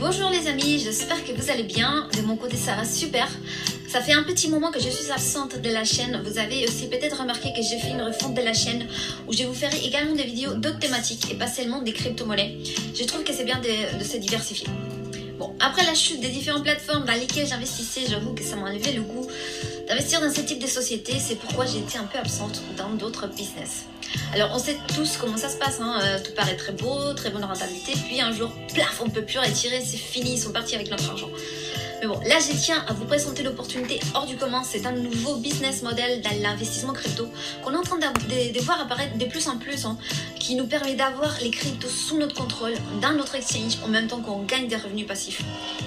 Bonjour les amis, j'espère que vous allez bien. De mon côté ça va super. Ça fait un petit moment que je suis absente de la chaîne. Vous avez aussi peut-être remarqué que j'ai fait une refonte de la chaîne où je vous ferai également des vidéos d'autres thématiques et pas seulement des crypto-monnaies. Je trouve que c'est bien de se diversifier. Bon, après la chute des différentes plateformes dans lesquelles j'investissais, j'avoue que ça m'a enlevé le goût d'investir dans ce type de société. C'est pourquoi j'ai été un peu absente dans d'autres business. Alors on sait tous comment ça se passe, hein. Tout paraît très beau, très bonne rentabilité, puis un jour, plaf, on ne peut plus retirer, c'est fini, ils sont partis avec notre argent. Mais bon, là je tiens à vous présenter l'opportunité hors du commun. C'est un nouveau business model dans l'investissement crypto qu'on est en train de voir apparaître de plus en plus, hein, qui nous permet d'avoir les cryptos sous notre contrôle, dans notre exchange, en même temps qu'on gagne des revenus passifs.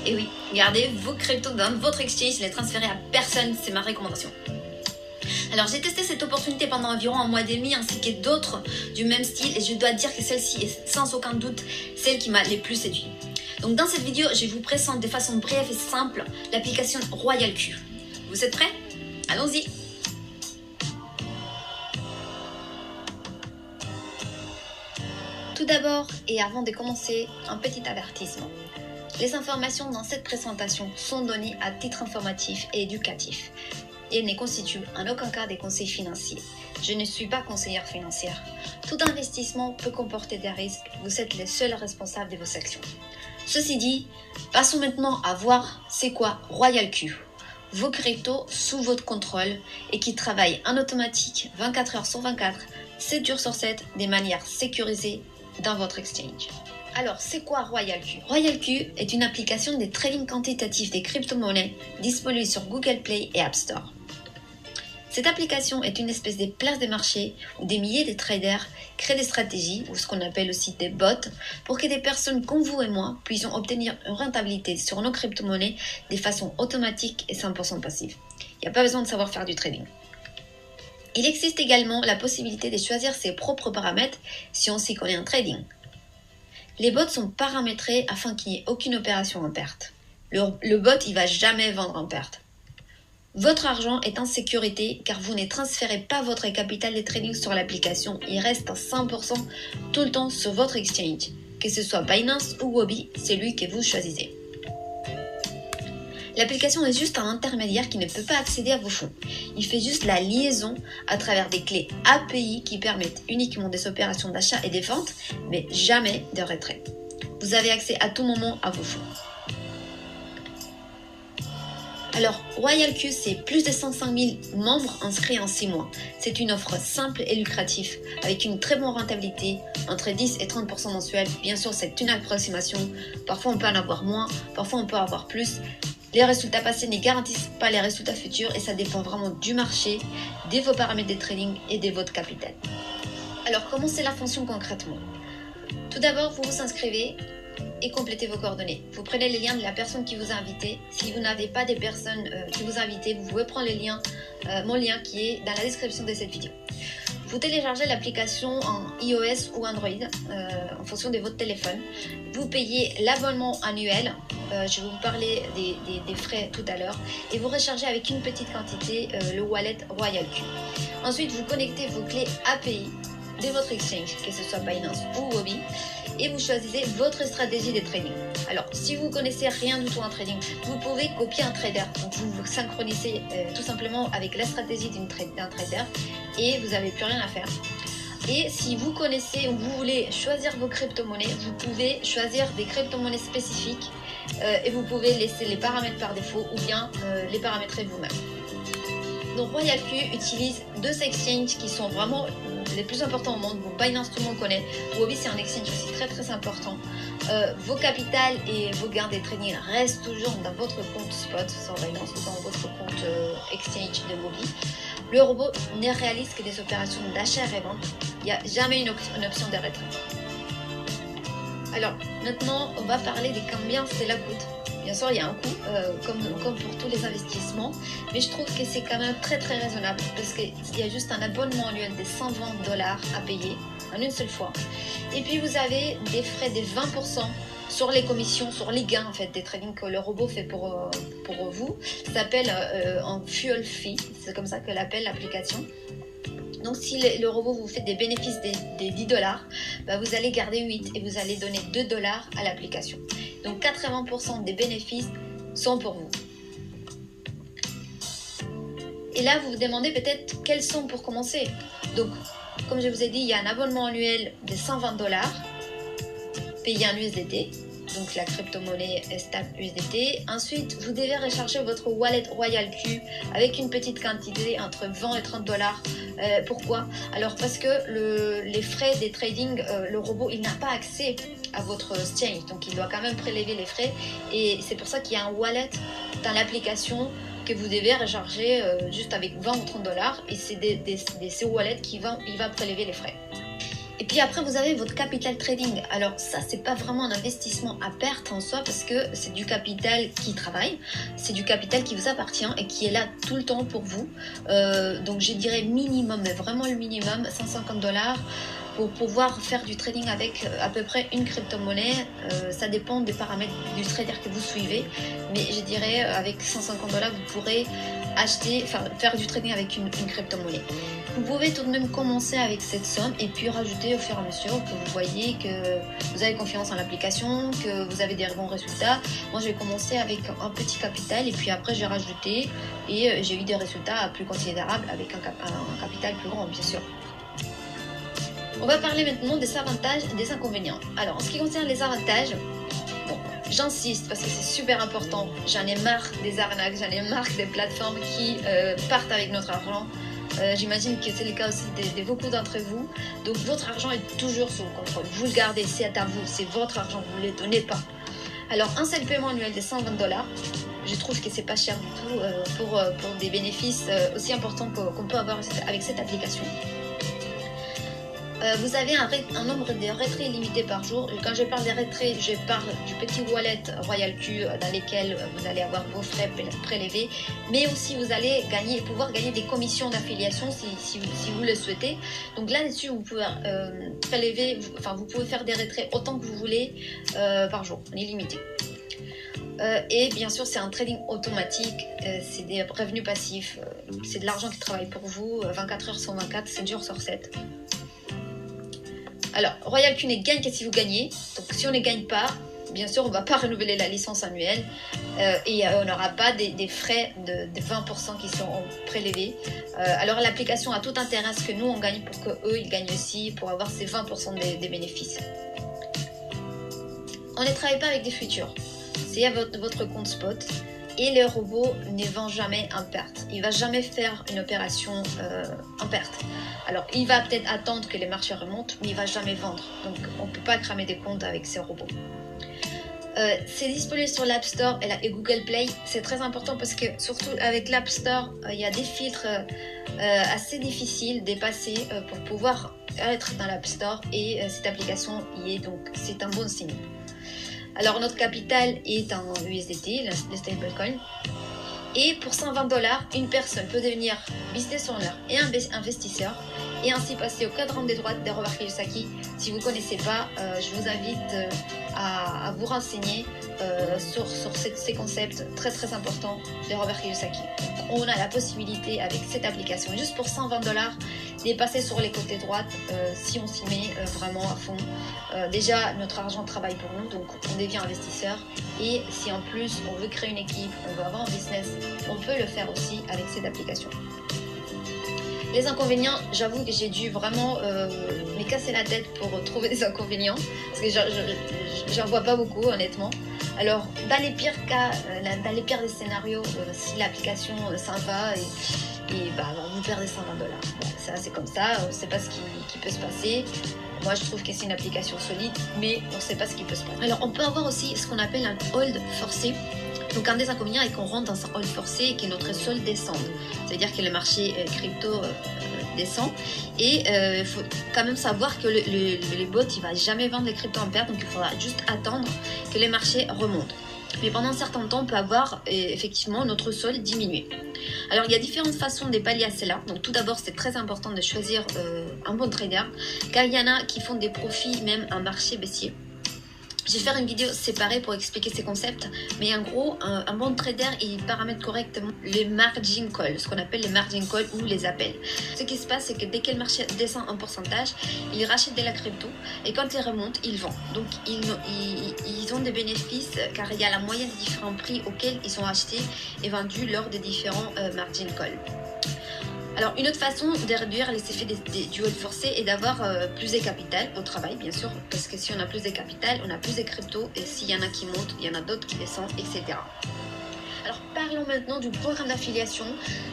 Et oui, gardez vos cryptos dans votre exchange, les transférez à personne, c'est ma recommandation. Alors j'ai testé cette opportunité pendant environ un mois et demi ainsi que d'autres du même style et je dois dire que celle-ci est sans aucun doute celle qui m'a le plus séduit. Donc dans cette vidéo, je vous présente de façon brève et simple l'application RoyalQ. Vous êtes prêts? Allons-y! Tout d'abord et avant de commencer, un petit avertissement. Les informations dans cette présentation sont données à titre informatif et éducatif et ne constituent en aucun cas des conseils financiers. Je ne suis pas conseillère financière. Tout investissement peut comporter des risques. Vous êtes les seuls responsables de vos actions. Ceci dit, passons maintenant à voir c'est quoi RoyalQ. Vos cryptos sous votre contrôle et qui travaillent en automatique 24 heures sur 24, 7 jours sur 7, de manière sécurisée dans votre exchange. Alors, c'est quoi RoyalQ? RoyalQ est une application de trading quantitatif des crypto-monnaies disponible sur Google Play et App Store. Cette application est une espèce de place de marché où des milliers de traders créent des stratégies, ou ce qu'on appelle aussi des bots, pour que des personnes comme vous et moi puissions obtenir une rentabilité sur nos crypto-monnaies de façon automatique et 100% passive. Il n'y a pas besoin de savoir faire du trading. Il existe également la possibilité de choisir ses propres paramètres si on s'y connaît en trading. Les bots sont paramétrés afin qu'il n'y ait aucune opération en perte. Le bot, il ne va jamais vendre en perte. Votre argent est en sécurité car vous ne transférez pas votre capital de trading sur l'application. Il reste à 100% tout le temps sur votre exchange. Que ce soit Binance ou Huobi, c'est lui que vous choisissez. L'application est juste un intermédiaire qui ne peut pas accéder à vos fonds. Il fait juste la liaison à travers des clés API qui permettent uniquement des opérations d'achat et de vente, mais jamais de retrait. Vous avez accès à tout moment à vos fonds. Alors, RoyalQ, c'est plus de 105 000 membres inscrits en 6 mois. C'est une offre simple et lucrative, avec une très bonne rentabilité, entre 10 et 30% mensuel. Bien sûr, c'est une approximation. Parfois, on peut en avoir moins, parfois, on peut avoir plus. Les résultats passés ne garantissent pas les résultats futurs et ça dépend vraiment du marché, de vos paramètres de trading et de votre capital. Alors, comment cela fonctionne concrètement? Tout d'abord, vous vous inscrivez et complétez vos coordonnées. Vous prenez les liens de la personne qui vous a invité. Si vous n'avez pas des personnes qui vous ont invité, vous pouvez prendre les liens, mon lien qui est dans la description de cette vidéo. Vous téléchargez l'application en iOS ou Android en fonction de votre téléphone. Vous payez l'abonnement annuel. Je vais vous parler des frais tout à l'heure. Et vous rechargez avec une petite quantité le wallet RoyalQ. Ensuite, vous connectez vos clés API de votre exchange, que ce soit Binance ou Huobi, et vous choisissez votre stratégie de trading. Alors, si vous ne connaissez rien du tout en trading, vous pouvez copier un trader. Donc, vous vous synchronisez tout simplement avec la stratégie d'un trader et vous n'avez plus rien à faire. Et si vous connaissez ou vous voulez choisir vos crypto-monnaies, vous pouvez choisir des crypto-monnaies spécifiques et vous pouvez laisser les paramètres par défaut ou bien les paramétrer vous-même. Donc RoyalQ utilise deux exchanges qui sont vraiment les plus importants au monde. Bon, Binance, tout le monde connaît. Huobi, c'est un exchange aussi très très important. Vos capitales et vos gains des trading restent toujours dans votre compte spot sur Binance ou dans votre compte exchange de Huobi. Le robot ne réalise que des opérations d'achat et vente. Il n'y a jamais une option de retrait. Alors maintenant, on va parler de combien cela coûte. Bien sûr, il y a un coût, comme pour tous les investissements, mais je trouve que c'est quand même très très raisonnable parce qu'il y a juste un abonnement annuel de $120 à payer en une seule fois. Et puis vous avez des frais de 20% sur les commissions, sur les gains en fait des trading que le robot fait pour vous. Ça s'appelle un fuel fee, c'est comme ça que l'appelle l'application. Donc si le robot vous fait des bénéfices des $10, bah, vous allez garder 8 et vous allez donner $2 à l'application. Donc 80% des bénéfices sont pour vous. Et là, vous vous demandez peut-être quels sont pour commencer. Donc, comme je vous ai dit, il y a un abonnement annuel de 120 $, payé en USDT. Donc la crypto-monnaie stable USDT. Ensuite, vous devez recharger votre wallet Royal Q avec une petite quantité entre 20 et 30 $. Pourquoi? Alors parce que les frais des trading, le robot, il n'a pas accès à votre exchange. Donc il doit quand même prélever les frais. Et c'est pour ça qu'il y a un wallet dans l'application que vous devez recharger juste avec 20 ou 30 $. Et c'est ce wallet qui il va prélever les frais. Et puis après, vous avez votre capital trading. Alors ça, c'est pas vraiment un investissement à perte en soi parce que c'est du capital qui travaille, c'est du capital qui vous appartient et qui est là tout le temps pour vous. Donc je dirais minimum, mais vraiment le minimum, 150 $ pour pouvoir faire du trading avec à peu près une crypto-monnaie. Ça dépend des paramètres du trader que vous suivez, mais je dirais avec 150 $, vous pourrez faire du trading avec une crypto-monnaie. Vous pouvez tout de même commencer avec cette somme et puis rajouter au fur et à mesure que vous voyez que vous avez confiance en l'application, que vous avez des bons résultats. Moi, j'ai commencé avec un petit capital et puis après, j'ai rajouté et j'ai eu des résultats plus considérables avec un capital plus grand, bien sûr. On va parler maintenant des avantages et des inconvénients. Alors, en ce qui concerne les avantages, bon, j'insiste parce que c'est super important. J'en ai marre des arnaques, j'en ai marre des plateformes qui partent avec notre argent. J'imagine que c'est le cas aussi de beaucoup d'entre vous. Donc votre argent est toujours sous contrôle. Vous le gardez, c'est à vous, c'est votre argent, vous ne le donnez pas. Alors un seul paiement annuel de 120 $, je trouve que c'est pas cher du tout pour des bénéfices aussi importants qu'on peut avoir avec cette application. Vous avez un nombre de retraits limité par jour. Quand je parle des retraits, je parle du petit wallet Royal Q dans lesquels vous allez avoir vos frais prélevés, mais aussi vous allez pouvoir gagner des commissions d'affiliation si vous le souhaitez. Donc là-dessus, vous pouvez vous pouvez faire des retraits autant que vous voulez par jour, illimité. Et bien sûr, c'est un trading automatique, c'est des revenus passifs, c'est de l'argent qui travaille pour vous 24 heures sur 24, 7 jours sur 7. Alors, Royal Q ne gagne que si vous gagnez. Donc, si on ne gagne pas, bien sûr, on ne va pas renouveler la licence annuelle et on n'aura pas des frais de 20% qui sont prélevés. Alors, l'application a tout intérêt à ce que nous, on gagne pour qu'eux, ils gagnent aussi, pour avoir ces 20% des bénéfices. On ne travaille pas avec des futurs. C'est à votre compte spot. Et le robot ne vend jamais en perte. Il ne va jamais faire une opération en perte. Alors, il va peut-être attendre que les marchés remontent, mais il ne va jamais vendre. Donc, on ne peut pas cramer des comptes avec ces robots. C'est disponible sur l'App Store et Google Play. C'est très important parce que, surtout avec l'App Store, il y a des filtres assez difficiles à passer pour pouvoir être dans l'App Store. Et cette application y est, donc c'est un bon signe. Alors, notre capital est en USDT, le stablecoin. Et pour 120 $, une personne peut devenir business owner et investisseur et ainsi passer au cadran des droites de Robert Kiyosaki. Si vous ne connaissez pas, je vous invite à vous renseigner sur ces concepts très très importants de Robert Kiyosaki. Donc, on a la possibilité avec cette application, juste pour 120 $, de passer sur les côtés droites si on s'y met vraiment à fond. Déjà, notre argent travaille pour nous, donc on devient investisseur. Et si en plus on veut créer une équipe, on veut avoir un business, on peut le faire aussi avec cette application. Les inconvénients, j'avoue que j'ai dû vraiment me casser la tête pour trouver des inconvénients, parce que j'en vois pas beaucoup honnêtement. Alors, dans les pires cas, dans les pires des scénarios, si l'application s'en va et vous perdez 120 $. Bon, ça c'est comme ça, on ne sait pas ce qui peut se passer. Moi je trouve que c'est une application solide, mais on ne sait pas ce qui peut se passer. Alors on peut avoir aussi ce qu'on appelle un hold forcé. Donc un des inconvénients est qu'on rentre dans un hold forcé et que notre sol descende. Ça veut dire que le marché crypto descend. Et il faut quand même savoir que les bots, il ne va jamais vendre les cryptos en perte. Donc il faudra juste attendre que les marchés remontent. Mais pendant un certain temps, on peut avoir effectivement notre sol diminuer. Alors il y a différentes façons de pallier à cela. Donc tout d'abord, c'est très important de choisir un bon trader, car il y en a qui font des profits même en marché baissier. Je vais faire une vidéo séparée pour expliquer ces concepts, mais en gros, un bon trader, il paramètre correctement les margin calls, ce qu'on appelle les margin calls ou les appels. Ce qui se passe, c'est que dès que le marché descend en pourcentage, ils rachètent de la crypto et quand il remonte, ils vendent. Donc, ils ont des bénéfices car il y a la moyenne des différents prix auxquels ils sont achetés et vendus lors des différents margin calls. Alors, une autre façon de réduire les effets du hold forcé est d'avoir plus de capital au travail, bien sûr, parce que si on a plus de capital, on a plus de crypto, et s'il y en a qui montent, il y en a d'autres qui descendent, etc. Alors, parlons maintenant du programme d'affiliation.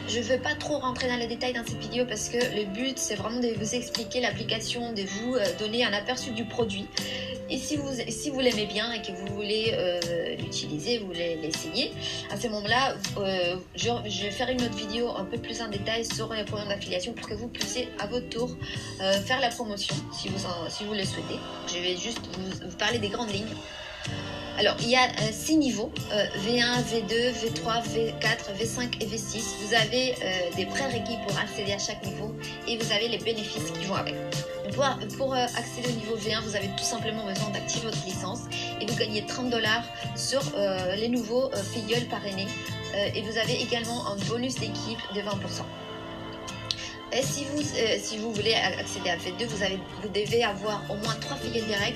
Je ne veux pas trop rentrer dans les détails dans cette vidéo parce que le but, c'est vraiment de vous expliquer l'application, de vous donner un aperçu du produit. Et si vous l'aimez bien et que vous voulez l'utiliser, vous voulez l'essayer, à ce moment-là, je vais faire une autre vidéo un peu plus en détail sur le programme d'affiliation pour que vous puissiez à votre tour faire la promotion si vous le souhaitez. Je vais juste vous parler des grandes lignes. Alors, il y a 6 niveaux, V1, V2, V3, V4, V5 et V6. Vous avez des prérequis pour accéder à chaque niveau et vous avez les bénéfices qui vont avec. Pour accéder au niveau V1, vous avez tout simplement besoin d'activer votre licence et vous gagnez 30 $ sur les nouveaux filleuls parrainés. Et vous avez également un bonus d'équipe de 20%. Et si vous voulez accéder à V2, vous devez avoir au moins 3 filleuls directs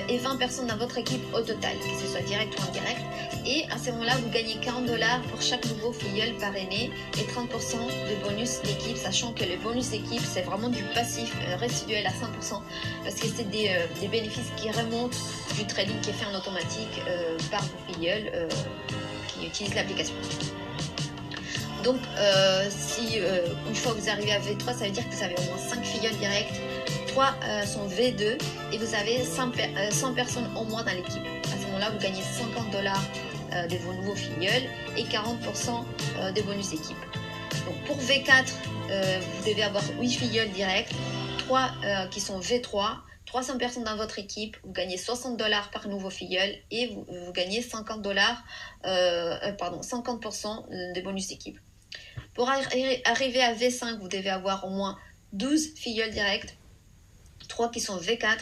et 20 personnes dans votre équipe au total, que ce soit direct ou indirect. Et à ce moment-là, vous gagnez 40 $ pour chaque nouveau filleul parrainé et 30% de bonus d'équipe, sachant que le bonus d'équipe, c'est vraiment du passif résiduel à 100% parce que c'est des bénéfices qui remontent du trading qui est fait en automatique par vos filleuls qui utilisent l'application. Donc, si une fois que vous arrivez à V3, ça veut dire que vous avez au moins 5 filleuls directs. 3 sont V2 et vous avez 100 personnes au moins dans l'équipe. À ce moment-là, vous gagnez 50 $ de vos nouveaux filleuls et 40% de bonus d'équipe. Donc pour V4, vous devez avoir 8 filleuls directs, 3 qui sont V3, 300 personnes dans votre équipe, vous gagnez 60 $ par nouveau filleul et vous gagnez 50% de bonus d'équipe. Pour arriver à V5, vous devez avoir au moins 12 filleuls directs, 3 qui sont V4,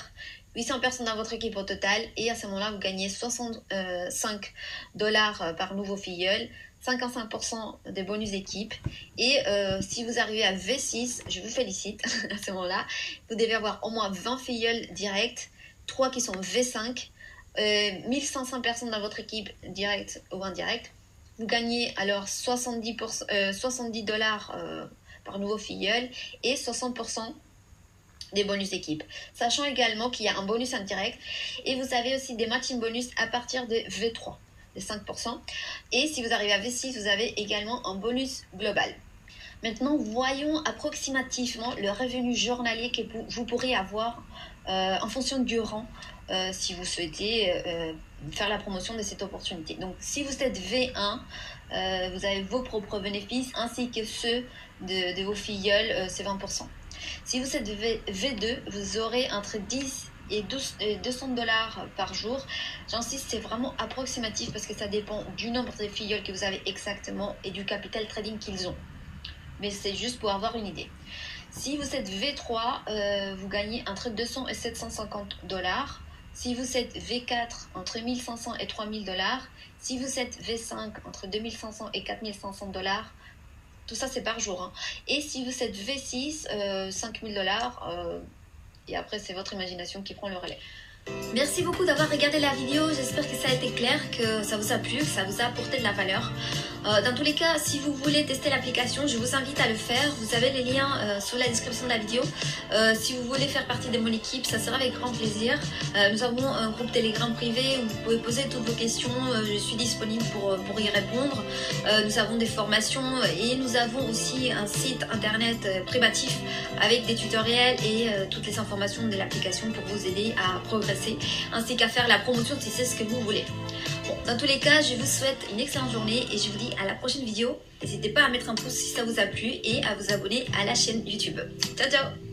800 personnes dans votre équipe au total et à ce moment-là vous gagnez 65 $ par nouveau filleul, 55% des bonus d'équipe et si vous arrivez à V6, je vous félicite, à ce moment-là vous devez avoir au moins 20 filleuls directs, 3 qui sont V5, 1500 personnes dans votre équipe directe ou indirect. Vous gagnez alors 70 $ par nouveau filleul et 60% des bonus d'équipe, sachant également qu'il y a un bonus indirect et vous avez aussi des matching bonus à partir de V3 de 5% et si vous arrivez à V6 vous avez également un bonus global. Maintenant voyons approximativement le revenu journalier que vous pourrez avoir en fonction du rang si vous souhaitez faire la promotion de cette opportunité. Donc si vous êtes V1, vous avez vos propres bénéfices ainsi que ceux de vos filleuls, c'est 20%. Si vous êtes V2, vous aurez entre 10 et 200 $ par jour. J'insiste, c'est vraiment approximatif parce que ça dépend du nombre de filleuls que vous avez exactement et du capital trading qu'ils ont. Mais c'est juste pour avoir une idée. Si vous êtes V3, vous gagnez entre 200 et 750 $. Si vous êtes V4, entre 1500 et 3000 $. Si vous êtes V5, entre 2500 et 4500 $. Tout ça, c'est par jour. Hein. Et si vous êtes V6, 5000 $. Et après, c'est votre imagination qui prend le relais. Merci beaucoup d'avoir regardé la vidéo, j'espère que ça a été clair, que ça vous a plu, que ça vous a apporté de la valeur. Dans tous les cas, si vous voulez tester l'application, je vous invite à le faire. Vous avez les liens sous la description de la vidéo. Si vous voulez faire partie de mon équipe, ça sera avec grand plaisir. Nous avons un groupe Telegram privé où vous pouvez poser toutes vos questions. Je suis disponible pour y répondre. Nous avons des formations et nous avons aussi un site internet privatif avec des tutoriels et toutes les informations de l'application pour vous aider à progresser ainsi qu'à faire la promotion si c'est ce que vous voulez. Bon, dans tous les cas, je vous souhaite une excellente journée et je vous dis à la prochaine vidéo. N'hésitez pas à mettre un pouce si ça vous a plu et à vous abonner à la chaîne YouTube. Ciao ciao!